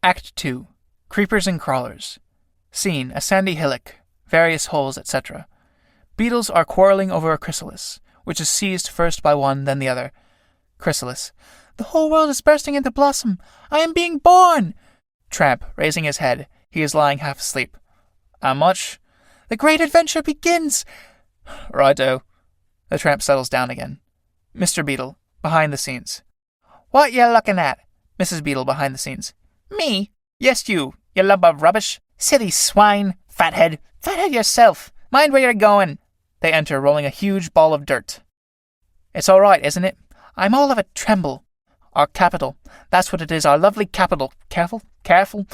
Act 2. Creepers and crawlers. Scene, a sandy hillock, various holes, etc. Beetles are quarreling over a chrysalis, which is seized first by one, then the other. Chrysalis. The whole world is bursting into blossom. I am being born. Tramp, raising his head. He is lying half asleep. How much? The great adventure begins. Righto. The tramp settles down again. Mr. Beetle, behind the scenes. What you looking at? Mrs. Beetle, behind the scenes. Me? Yes, you lump of rubbish. Silly swine. Fathead. Fathead yourself. Mind where you're going. They enter, rolling a huge ball of dirt. It's all right, isn't it? I'm all of a tremble. Our capital. That's what it is, our lovely capital. Careful, careful.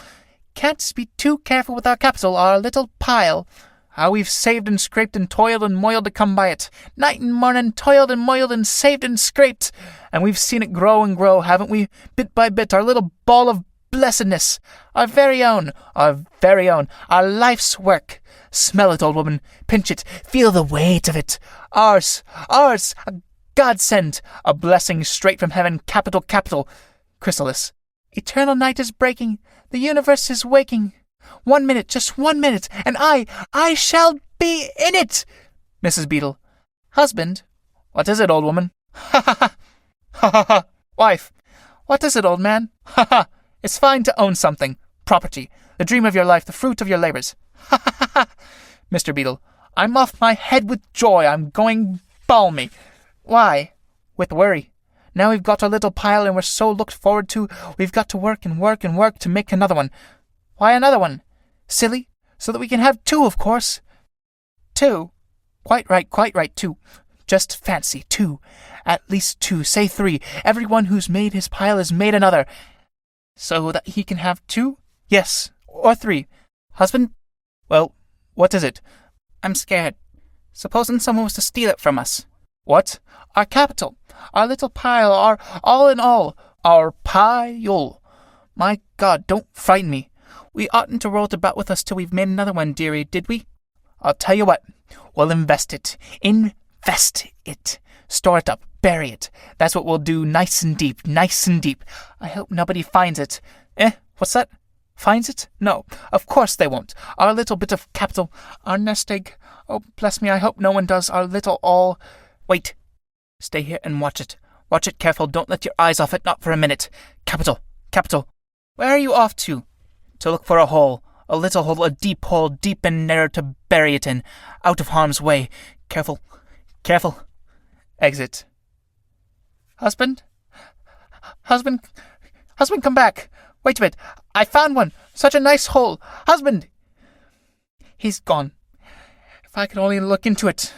Can't be too careful with our capital, our little pile. How we've saved and scraped and toiled and moiled to come by it. Night and morning, toiled and moiled and saved and scraped. And we've seen it grow and grow, haven't we? Bit by bit, our little ball of blessedness. Our very own, our life's work. Smell it, old woman. Pinch it. Feel the weight of it. Ours, a godsend, a blessing straight from heaven, capital. Chrysalis. Eternal night is breaking. The universe is waking. 1 minute, just 1 minute, and I shall be in it. Mrs. Beetle. Husband. What is it, old woman? Ha ha ha. Ha ha ha. Wife. What is it, old man? Ha ha. It's fine to own something. Property. The dream of your life, the fruit of your labors. Ha ha ha ha. Mr. Beetle. I'm off my head with joy. I'm going balmy. Why? With worry. Now we've got our little pile and we're so looked forward to, we've got to work and work and work to make another one. Why another one? Silly? So that we can have 2, of course. 2? Quite right, 2. Just fancy, 2. At least 2, say 3. Everyone who's made his pile has made another. So that he can have 2? Yes, or 3. Husband? Well, what is it? I'm scared. Supposing someone was to steal it from us. What? Our capital. Our little pile. Our all in all. Our pile. My God, don't frighten me. We oughtn't to roll it about with us till we've made another one, dearie, did we? I'll tell you what. We'll invest it. Invest it. Store it up. Bury it. That's what we'll do, nice and deep. I hope nobody finds it. What's that? Finds it? No, of course they won't. Our little bit of capital. Our nest egg. Oh, bless me, I hope no one does. Our little all... Wait. Stay here and watch it. Watch it careful. Don't let your eyes off it, not for a minute. Capital. Where are you off to? To look for a hole. A little hole, a deep hole, deep and narrow to bury it in. Out of harm's way. Careful. Exit. Husband, come back. Wait a bit. I found one. Such a nice hole. Husband. He's gone. If I could only look into it.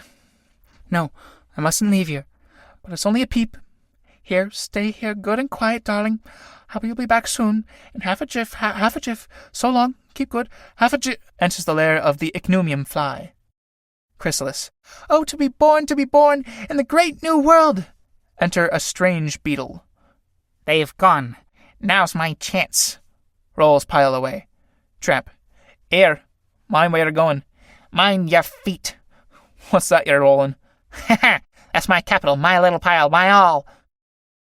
No, I mustn't leave you. But it's only a peep. Here, stay here, good and quiet, darling. Hope you'll be back soon. In half a jiff. So long. Keep good. Half a jiff. Enters the lair of the ichneumon fly. Chrysalis. Oh, to be born in the great new world. Enter a strange beetle. They've gone. Now's my chance. Rolls pile away. Tramp. Here. Mind where you're going. Mind your feet. What's that you're rolling? Ha ha. That's my capital, my little pile, my all.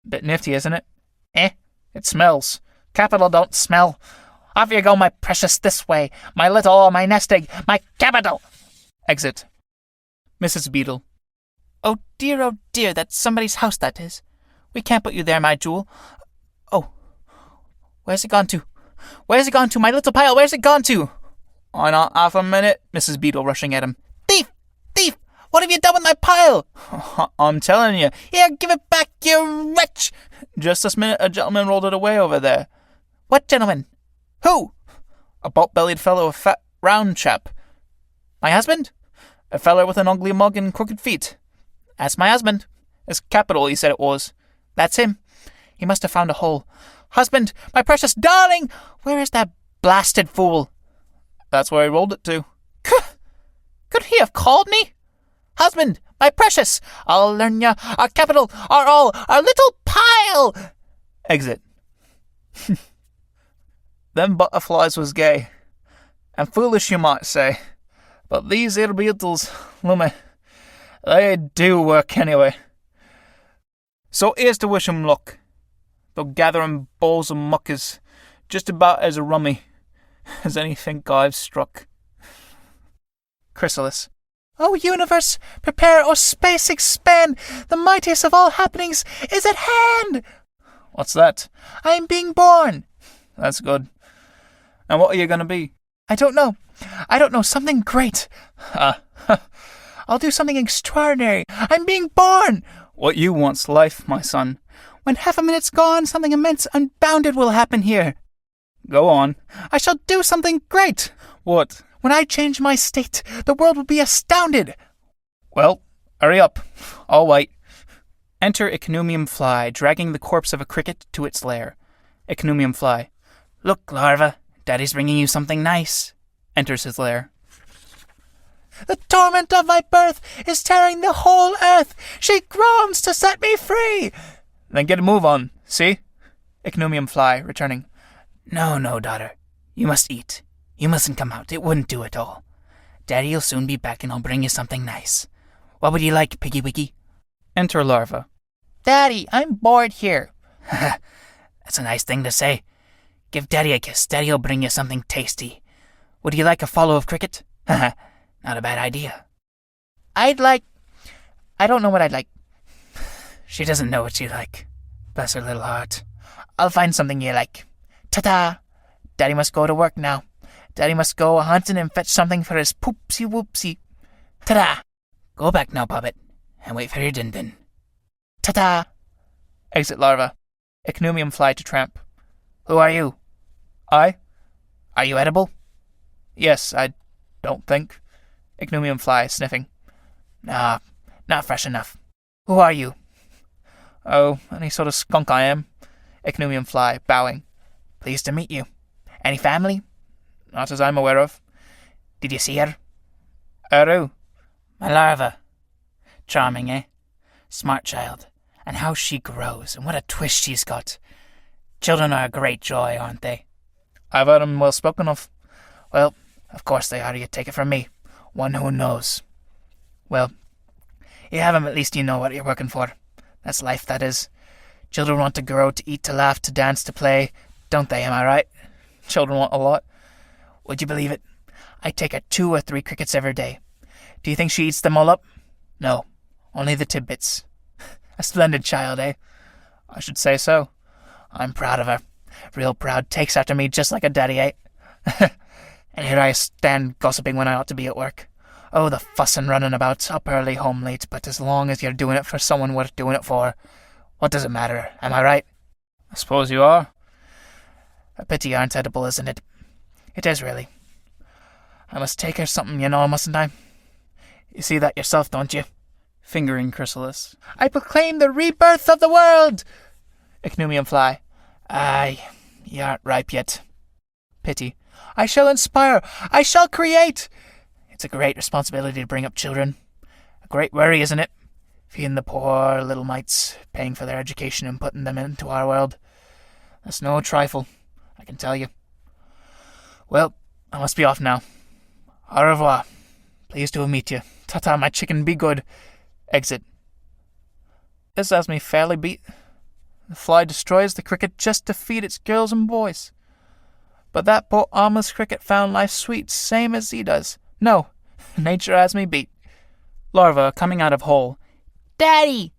Bit nifty, isn't it? It smells. Capital don't smell. Off you go, my precious, this way. My little all, my nest egg, my capital. Exit. Mrs. Beetle. Oh dear, that's somebody's house, that is. We can't put you there, my jewel. Oh, where's it gone to? My little pile, where's it gone to? Oh, not half a minute, Mrs. Beetle rushing at him. Thief! What have you done with my pile? I'm telling you. Here, give it back, you wretch! Just this minute, a gentleman rolled it away over there. What gentleman? Who? A pot-bellied fellow, a fat, round chap. My husband? A feller with an ugly mug and crooked feet. That's my husband. It's capital, he said it was. That's him. He must have found a hole. Husband, my precious darling! Where is that blasted fool? That's where he rolled it to. Could he have called me? Husband, my precious, I'll learn ya, our capital, our all, our little pile! Exit. Them butterflies was gay, and foolish you might say, but these here beetles, lummy, they do work anyway. So here's to wish 'em luck. Though gathering balls of muck is just about as rummy as anything I've struck. Chrysalis. O universe, prepare, O space expand! The mightiest of all happenings is at hand! What's that? I am being born! That's good. And what are you going to be? I don't know. Something great. I'll do something extraordinary. I'm being born! What you want's life, my son. When half a minute's gone, something immense, unbounded will happen here. Go on. I shall do something great. What? When I change my state, the world will be astounded. Well, hurry up. I'll wait. Enter Ichneumon fly, dragging the corpse of a cricket to its lair. Ichneumon fly. Look, larva, Daddy's bringing you something nice. Enters his lair. The torment of my birth is tearing the whole earth. She groans to set me free. Then get a move on, see? Ichneumon fly, returning. No, daughter. You must eat. You mustn't come out. It wouldn't do at all. Daddy'll soon be back and I'll bring you something nice. What would you like, Piggy Wiggy? Enter larva. Daddy, I'm bored here. That's a nice thing to say. Give Daddy a kiss. Daddy'll bring you something tasty. Would you like a follow of cricket? Not a bad idea. I don't know what I'd like. She doesn't know what you like. Bless her little heart. I'll find something you like. Ta-ta! Daddy must go to work now. Daddy must go hunting and fetch something for his poopsie-whoopsie. Ta-da! Go back now, Poppet, and wait for your din-din. Ta-ta! Exit larva. Ichneumon fly to tramp. Who are you? I? Are you edible? Yes, I don't think. Ichneumon fly, sniffing. Nah, not fresh enough. Who are you? Oh, any sort of skunk I am. Ichneumon fly, bowing. Pleased to meet you. Any family? Not as I'm aware of. Did you see her? Who? My larva. Charming, eh? Smart child. And how she grows, and what a twist she's got. Children are a great joy, aren't they? I've heard 'em well spoken of. Well, of course they are, you take it from me. One who knows. Well, you have 'em, at least you know what you're working for. That's life, that is. Children want to grow, to eat, to laugh, to dance, to play. Don't they, am I right? Children want a lot. Would you believe it? I take her 2 or 3 crickets every day. Do you think she eats them all up? No, only the tidbits. A splendid child, eh? I should say so. I'm proud of her. Real proud. Takes after me just like a daddy, eh? And here I stand gossiping when I ought to be at work. Oh, the fuss and running about, up early, home late, but as long as you're doing it for someone worth doing it for, what does it matter, am I right? I suppose you are. A pity aren't edible, isn't it? It is, really. I must take her something, you know, mustn't I? You see that yourself, don't you? Fingering Chrysalis. I proclaim the rebirth of the world! Ichneumon fly. Aye, you aren't ripe yet. Pity. I shall inspire. I shall create. It's a great responsibility to bring up children. A great worry, isn't it? Feeding the poor little mites, paying for their education and putting them into our world. That's no trifle, I can tell you. Well, I must be off now. Au revoir. Pleased to meet you. Ta-ta, my chicken, be good. Exit. This has me fairly beat. The fly destroys the cricket just to feed its girls and boys. But that poor harmless cricket found life sweet, same as he does. No, nature has me beat. Larva, coming out of hole. Daddy!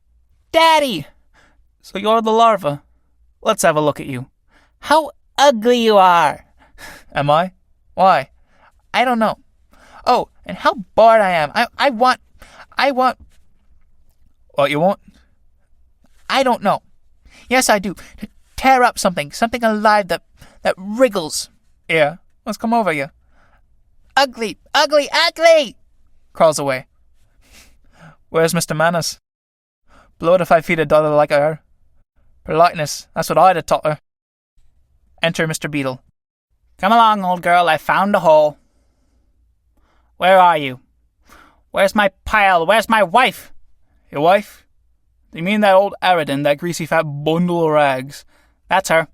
Daddy! So you're the larva. Let's have a look at you. How ugly you are! Am I? Why? I don't know. Oh, and how bored I am. I want... What you want? I don't know. Yes, I do. To tear up something alive that wriggles. Yeah, what's come over you? Ugly, ugly, ugly! Crawls away. Where's Mr. Manners? Blowed if I feed a daughter like her. Politeness, that's what I'd have taught her. Enter Mr. Beetle. Come along, old girl, I found a hole. Where are you? Where's my pile? Where's my wife? Your wife? Do you mean that old Aridin, that greasy fat bundle of rags? That's her.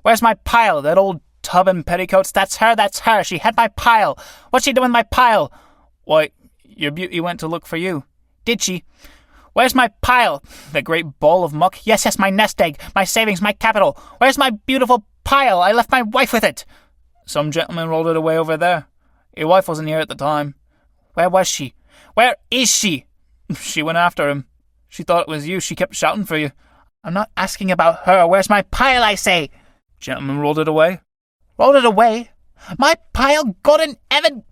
Where's my pile? That old tub in petticoats? That's her. She had my pile. What's she doing with my pile? Why, your beauty went to look for you. Did she? Where's my pile? The great ball of muck? Yes, my nest egg, my savings, my capital. Where's my beautiful pile? I left my wife with it. Some gentleman rolled it away over there. Your wife wasn't here at the time. Where was she? Where is she? She went after him. She thought it was you. She kept shouting for you. I'm not asking about her. Where's my pile, I say? Gentleman rolled it away. Rolled it away? My pile? God in heaven!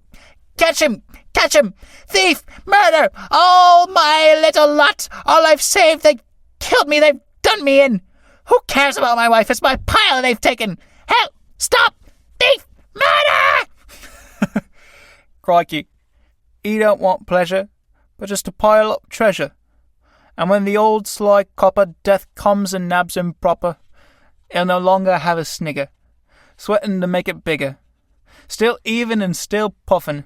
Catch him! Catch him! Thief! Murder! All my little lot! All I've saved! They killed me! They've done me in! Who cares about my wife? It's my pile they've taken! Help! Stop! Thief! Murder! Crikey. He don't want pleasure, but just to pile up treasure. And when the old sly copper death comes and nabs him proper, he'll no longer have a snigger, sweating to make it bigger. Still even and still puffin'.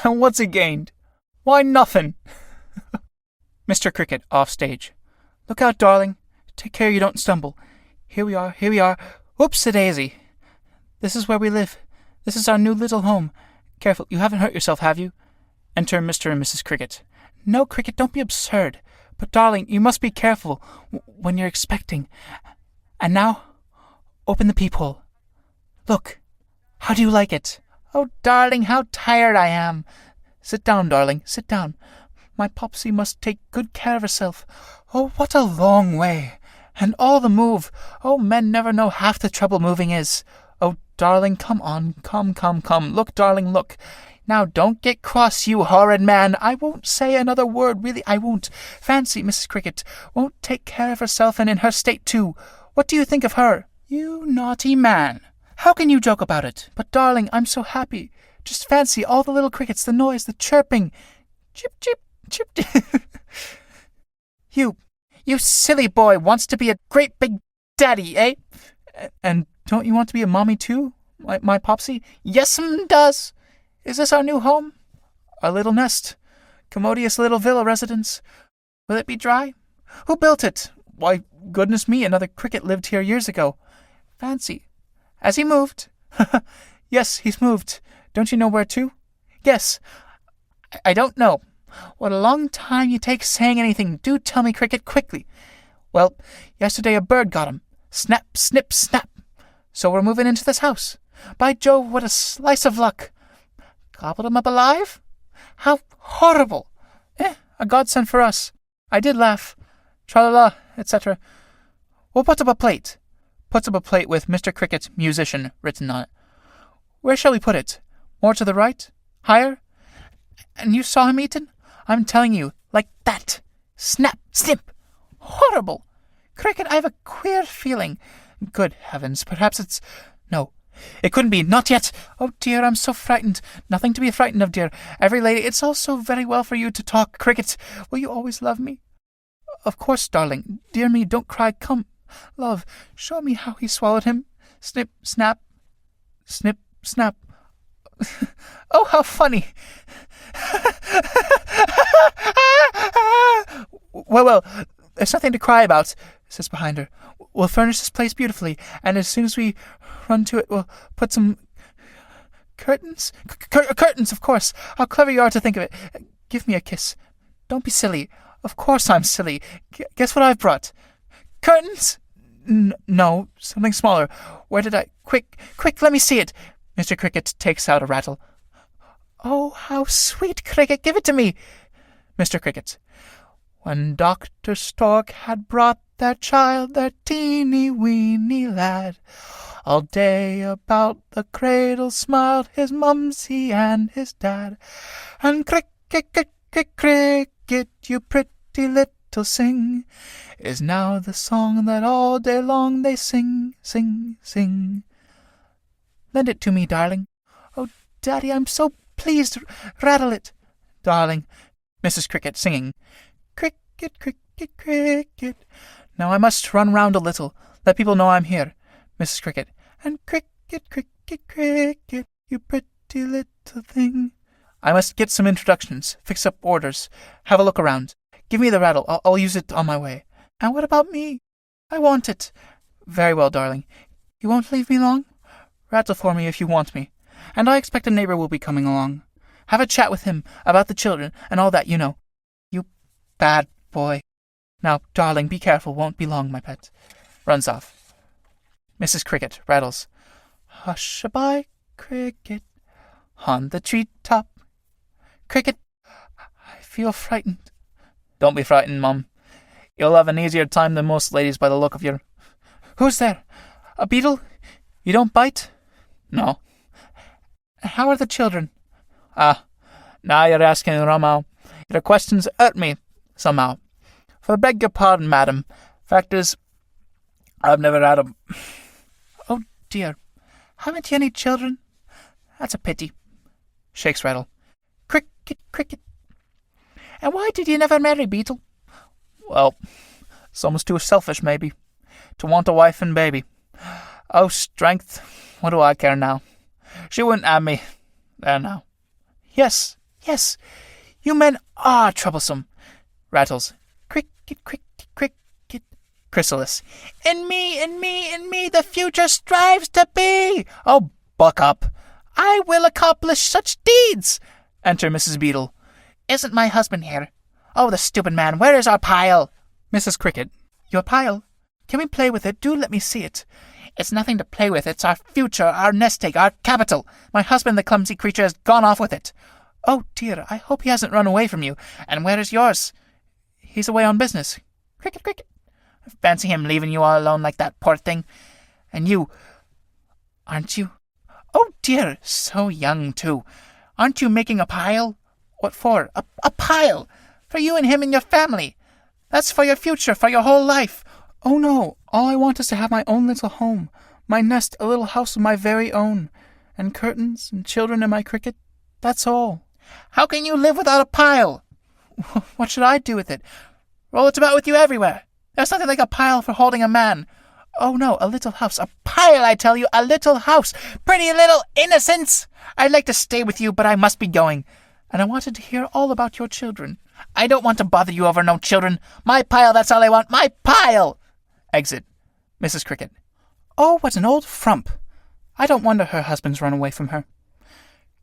And what's he gained? Why, nothing. Mr. Cricket, off stage. Look out, darling. Take care you don't stumble. Here we are. Whoops-a-daisy. This is where we live. This is our new little home. Careful, you haven't hurt yourself, have you? Enter Mr. and Mrs. Cricket. No, Cricket, don't be absurd. But, darling, you must be careful when you're expecting. And now, open the peephole. Look. How do you like it? Oh, darling, how tired I am. Sit down, darling, sit down. My Popsy must take good care of herself. Oh, what a long way. And all the move. Oh, men never know half the trouble moving is. Oh, darling, come on, come. Look, darling, look. Now, don't get cross, you horrid man. I won't say another word, really, I won't. Fancy, Mrs. Cricket won't take care of herself, and in her state, too. What do you think of her? You naughty man. How can you joke about it? But, darling, I'm so happy. Just fancy all the little crickets, the noise, the chirping. Chip, chip, chip, chip. You silly boy wants to be a great big daddy, eh? And don't you want to be a mommy, too? My Popsy? Yes'm does. Is this our new home? Our little nest? Commodious little villa residence? Will it be dry? Who built it? Why, goodness me, another cricket lived here years ago. Fancy. Has he moved? Yes, he's moved. Don't you know where to? Yes. I don't know. What a long time you take saying anything. Do tell me, Cricket, quickly. Well, yesterday a bird got him. Snap, snip, snap. So we're moving into this house. By Jove, what a slice of luck. Gobbled him up alive? How horrible. A godsend for us. I did laugh. Tra-la-la, etc. We'll put up a plate. Puts up a plate with Mr. Cricket, musician, written on it. Where shall we put it? More to the right? Higher? And you saw him eaten? I'm telling you, like that. Snap, snip. Horrible. Cricket, I have a queer feeling. Good heavens, perhaps it's... No, it couldn't be. Not yet. Oh, dear, I'm so frightened. Nothing to be frightened of, dear. Every lady, it's all so very well for you to talk, Cricket. Will you always love me? Of course, darling. Dear me, don't cry. Come. Love, show me how he swallowed him. Snip, snap. Snip, snap. Oh, how funny. Well, there's nothing to cry about, says behind her. We'll furnish this place beautifully, and as soon as we run to it, we'll put some curtains. Curtains, of course. How clever you are to think of it. Give me a kiss. Don't be silly. Of course I'm silly. Guess what I've brought? Curtains? No, something smaller. Where did I... Quick, let me see it. Mr. Cricket takes out a rattle. Oh, how sweet, Cricket. Give it to me. Mr. Cricket. When Dr. Stork had brought their child, their teeny-weeny lad, all day about the cradle smiled his mumsy and his dad. And cricket, cricket, you pretty little sing, is now the song that all day long they sing, sing, sing. Lend it to me, darling. Oh, Daddy, I'm so pleased. Rattle it. Darling. Mrs. Cricket singing. Cricket, cricket, cricket. Now I must run round a little. Let people know I'm here. Mrs. Cricket. And cricket, cricket, cricket, you pretty little thing. I must get some introductions, fix up orders, have a look around. Give me the rattle. I'll use it on my way. And what about me? I want it. Very well, darling. You won't leave me long? Rattle for me if you want me. And I expect a neighbor will be coming along. Have a chat with him about the children and all that, you know. You bad boy. Now, darling, be careful. Won't be long, my pet. Runs off. Mrs. Cricket rattles. Hush-a-bye, Cricket, on the tree-top. Cricket, I feel frightened. Don't be frightened, Mum. You'll have an easier time than most ladies by the look of your... Who's there? A beetle? You don't bite? No. How are the children? Now you're asking, Ramau. Your questions hurt me, somehow. For beg your pardon, madam. Fact is, I've never had a... Oh, dear. Haven't you any children? That's a pity. Shakes rattle. Cricket, Cricket. And why did you never marry, Beetle? Well, it's almost too selfish, maybe, to want a wife and baby. Oh, strength. What do I care now? She wouldn't have me. There now. Yes. You men are troublesome. Rattles. Cricket, Cricket, Cricket. Chrysalis. In me, the future strives to be. Oh, buck up. I will accomplish such deeds. Enter Mrs. Beetle. Isn't my husband here? Oh, the stupid man. Where is our pile? Mrs. Cricket. Your pile? Can we play with it? Do let me see it. It's nothing to play with. It's our future, our nest egg, our capital. My husband, the clumsy creature, has gone off with it. Oh, dear, I hope he hasn't run away from you. And where is yours? He's away on business. Cricket, Cricket. Fancy him leaving you all alone like that, poor thing. And you, aren't you? Oh, dear, so young, too. Aren't you making a pile? What for? A pile! For you and him and your family. That's for your future, for your whole life. Oh, no, all I want is to have my own little home. My nest, a little house of my very own. And curtains, and children and my Cricket. That's all. How can you live without a pile? What should I do with it? Roll it about with you everywhere. There's nothing like a pile for holding a man. Oh, no, a little house. A pile, I tell you, a little house. Pretty little innocents. I'd like to stay with you, but I must be going. And I wanted to hear all about your children. I don't want to bother you over no children. My pile, that's all I want. My pile! Exit. Mrs. Cricket. Oh, what an old frump. I don't wonder her husband's run away from her.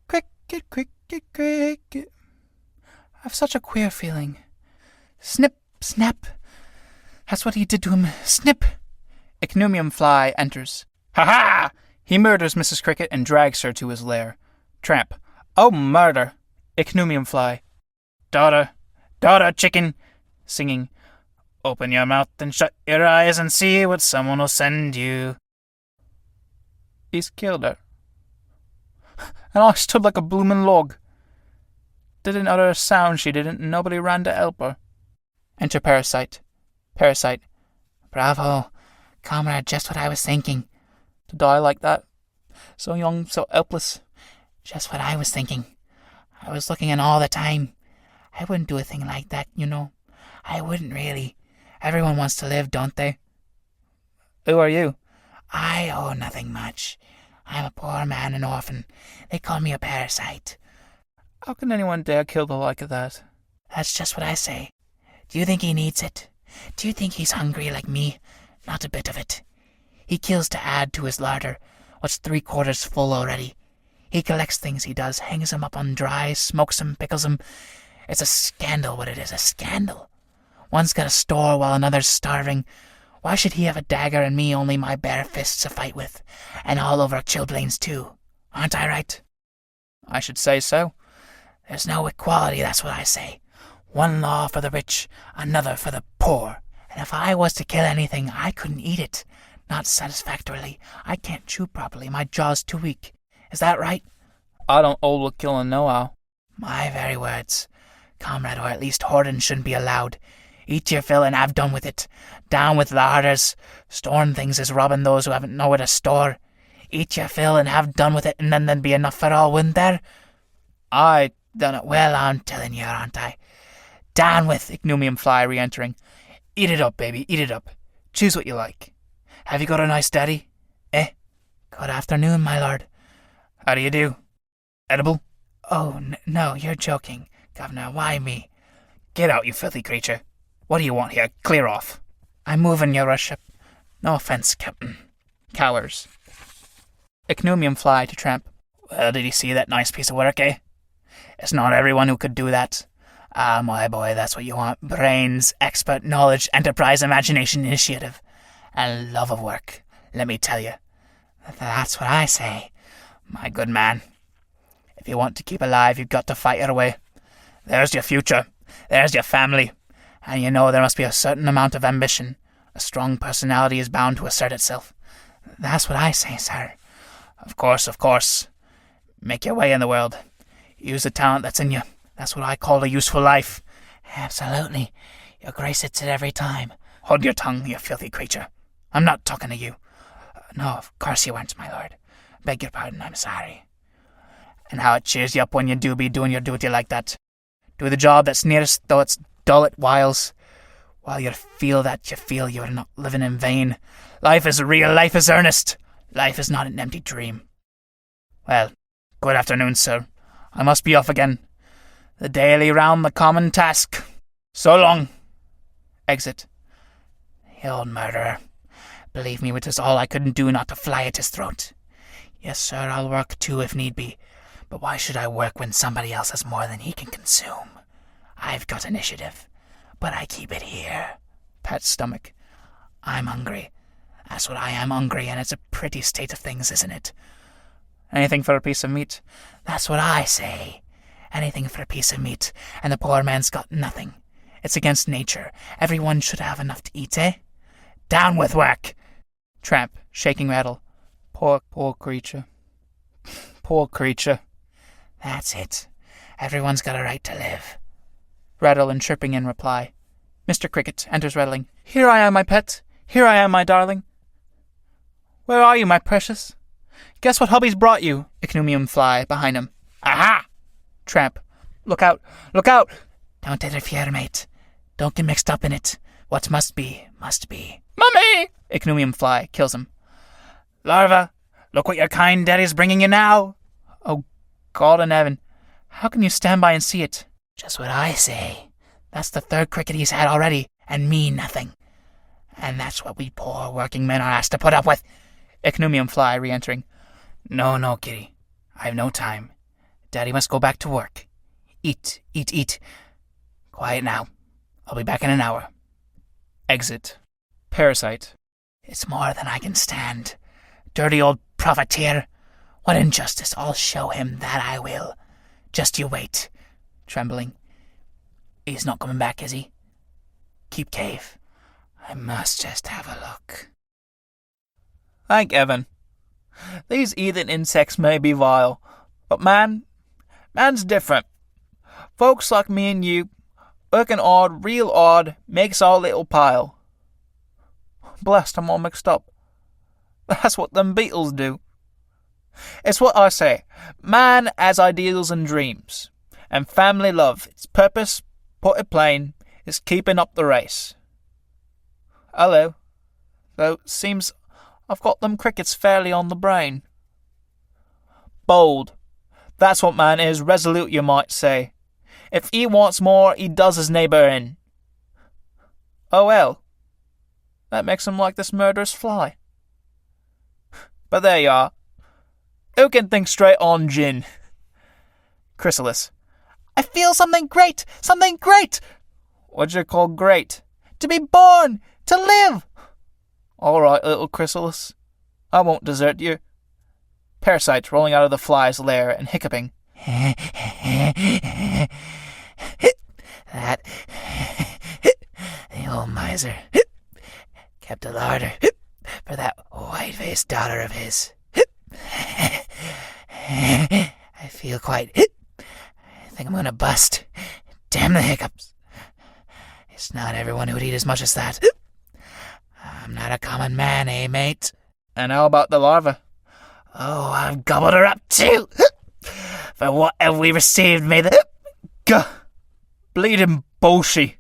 Cricket, Cricket, Cricket. I've such a queer feeling. Snip, snap. That's what he did to him. Snip. Ichneumon fly enters. Ha-ha! He murders Mrs. Cricket and drags her to his lair. Tramp. Oh, murder. Ichneumon fly. Daughter, chicken. Singing. Open your mouth and shut your eyes and see what someone will send you. He's killed her. And I stood like a bloomin' log. Didn't utter a sound, she didn't, and nobody ran to help her. Enter Parasite. Parasite. Bravo. Comrade, just what I was thinking. To die like that. So young, so helpless. Just what I was thinking. I was looking in all the time. I wouldn't do a thing like that, you know. I wouldn't really. Everyone wants to live, don't they? Who are you? I owe nothing much. I'm a poor man, an orphan. They call me a parasite. How can anyone dare kill the like of that? That's just what I say. Do you think he needs it? Do you think he's hungry like me? Not a bit of it. He kills to add to his larder, what's 3/4 full already. He collects things, he does, hangs them up on dry, smokes them, pickles them. It's a scandal what it is, a scandal. One's got a store while another's starving. Why should he have a dagger and me only my bare fists to fight with? And all over chilblains too. Aren't I right? I should say so. There's no equality, that's what I say. One law for the rich, another for the poor. And if I was to kill anything, I couldn't eat it. Not satisfactorily. I can't chew properly. My jaw's too weak. Is that right? I don't hold with killing nohow. My very words. Comrade, or at least hoarding shouldn't be allowed. Eat your fill and have done with it. Down with larders. Storing things is robbing those who haven't nowhere to store. Eat your fill and have done with it, and then there'd be enough for all, wouldn't there? I done it well, I'm telling you, aren't I? Down with Ichneumon fly re-entering. Eat it up, baby, eat it up. Choose what you like. Have you got a nice daddy? Eh? Good afternoon, my lord. How do you do? Edible? Oh, no, you're joking. Governor, why me? Get out, you filthy creature. What do you want here? Clear off. I'm moving, your worship. No offence, Captain. Cowers. Ichneumon fly to Tramp. Well, did you see that nice piece of work, eh? It's not everyone who could do that. Ah, my boy, that's what you want. Brains, expert knowledge, enterprise, imagination, initiative, and love of work. Let me tell you. That's what I say, my good man. If you want to keep alive, you've got to fight your way. There's your future. There's your family. And you know there must be a certain amount of ambition. A strong personality is bound to assert itself. That's what I say, sir. Of course. Make your way in the world. Use the talent that's in you. That's what I call a useful life. Absolutely. Your grace hits it every time. Hold your tongue, you filthy creature. I'm not talking to you. No, of course you weren't, my lord. Beg your pardon, I'm sorry. And how it cheers you up when you do be doing your duty like that. Do the job that's nearest, though it's dull at whiles. While you feel you're not living in vain. Life is real, life is earnest. Life is not an empty dream. Well, good afternoon, sir. I must be off again. The daily round, the common task. So long. Exit. The old murderer. Believe me, it was all I couldn't do not to fly at his throat. Yes, sir, I'll work too if need be. But why should I work when somebody else has more than he can consume? I've got initiative, but I keep it here. Pat's stomach. I'm hungry. That's what I am, hungry, and it's a pretty state of things, isn't it? Anything for a piece of meat? That's what I say. Anything for a piece of meat, and the poor man's got nothing. It's against nature. Everyone should have enough to eat, eh? Down with work! Tramp, shaking rattle. Poor creature. Poor creature. That's it. Everyone's got a right to live. Rattle and chirping in reply. Mr. Cricket enters rattling. Here I am, my pet. Here I am, my darling. Where are you, my precious? Guess what hubby's brought you? Ichneumon fly behind him. Aha! Tramp. Look out! Look out! Don't interfere, mate. Don't get mixed up in it. What must be, must be. Mummy! Ichneumon fly kills him. Larva, look what your kind daddy's bringing you now. Oh, God in heaven. How can you stand by and see it? Just what I say. That's the third cricket he's had already, and me nothing. And that's what we poor working men are asked to put up with. Ichneumon fly re-entering. No, kitty. I've no time. Daddy must go back to work. Eat. Quiet now. I'll be back in an hour. Exit. Parasite. It's more than I can stand. Dirty old profiteer. What injustice. I'll show him, that I will. Just you wait. Trembling. He's not coming back, is he? Keep cave. I must just have a look. Thank heaven. These heathen insects may be vile, but man's different. Folks like me and you, working hard, real hard, makes our little pile. Blast, I'm all mixed up. That's what them beetles do. It's what I say. Man has ideals and dreams, and family love. Its purpose, put it plain, is keeping up the race. Hello. Though, seems I've got them crickets fairly on the brain. Bold. That's what man is, resolute you might say. If he wants more, he does his neighbour in. Oh well. That makes him like this murderous fly. But there you are. Who can think straight on gin? Chrysalis. I feel something great! Something great! What'd you call great? To be born! To live! All right, little Chrysalis. I won't desert you. Parasite rolling out of the fly's lair and hiccuping. That the old miser kept a larder for that white-faced daughter of his. I feel quite. I think I'm gonna bust. Damn the hiccups. It's not everyone who'd eat as much as that. I'm not a common man, eh, mate? And how about the larva? Oh, I've gobbled her up too. For what have we received? May the bleeding bullshit.